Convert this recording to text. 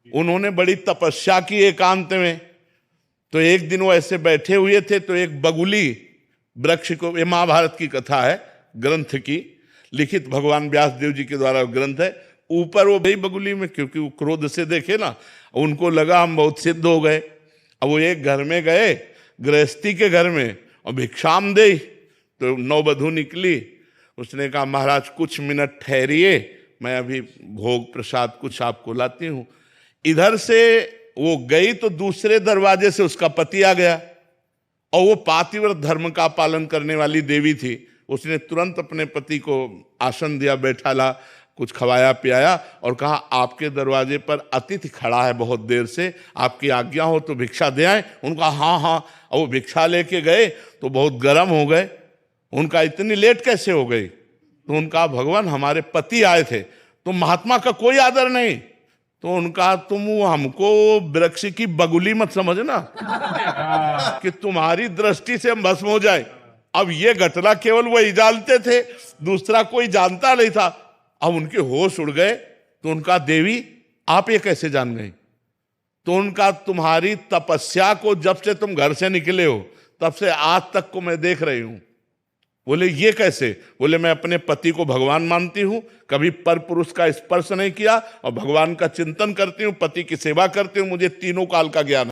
उन्होंने बड़ी तपस्या की एकांत में। तो एक दिन वो ऐसे बैठे हुए थे तो एक बगुली वृक्ष को, ये महाभारत की कथा है, ग्रंथ की लिखित भगवान व्यास देव जी के द्वारा ग्रंथ है। ऊपर वो गई बगुली में, क्योंकि वो क्रोध से देखे ना, उनको लगा हम बहुत सिद्ध हो गए। अब वो एक घर में गए, गृहस्थी के घर में, और भिक्षाम दे। तो नौबधू निकली, उसने कहा महाराज कुछ मिनट ठहरिए, मैं अभी भोग प्रसाद कुछ आपको लाती हूँ। इधर से वो गई तो दूसरे दरवाजे से उसका पति आ गया, और वो पातिव्रत धर्म का पालन करने वाली देवी थी। उसने तुरंत अपने पति को आसन दिया, बैठाला, कुछ खवाया पियाया और कहा आपके दरवाजे पर अतिथि खड़ा है बहुत देर से, आपकी आज्ञा हो तो भिक्षा दे आए। उनका हाँ हाँ। और वो भिक्षा लेके गए तो बहुत गर्म हो गए। उनका इतनी लेट कैसे हो गई? तो उनका भगवान हमारे पति आए थे, तो महात्मा का कोई आदर नहीं। तो उनका तुम हमको वृक्ष की बगुली मत समझना कि तुम्हारी दृष्टि से हम भस्म हो जाए। अब ये घटना केवल वही जानते थे, दूसरा कोई जानता नहीं था। अब उनके होश उड़ गए। तो उनका देवी आप ये कैसे जान गई? तो उनका तुम्हारी तपस्या को जब से तुम घर से निकले हो तब से आज तक को मैं देख रही हूं। बोले ये कैसे? बोले मैं अपने पति को भगवान मानती हूं, कभी पर पुरुष का स्पर्श नहीं किया, और भगवान का चिंतन करती हूं, पति की सेवा करती हूं, मुझे तीनों काल का ज्ञान है।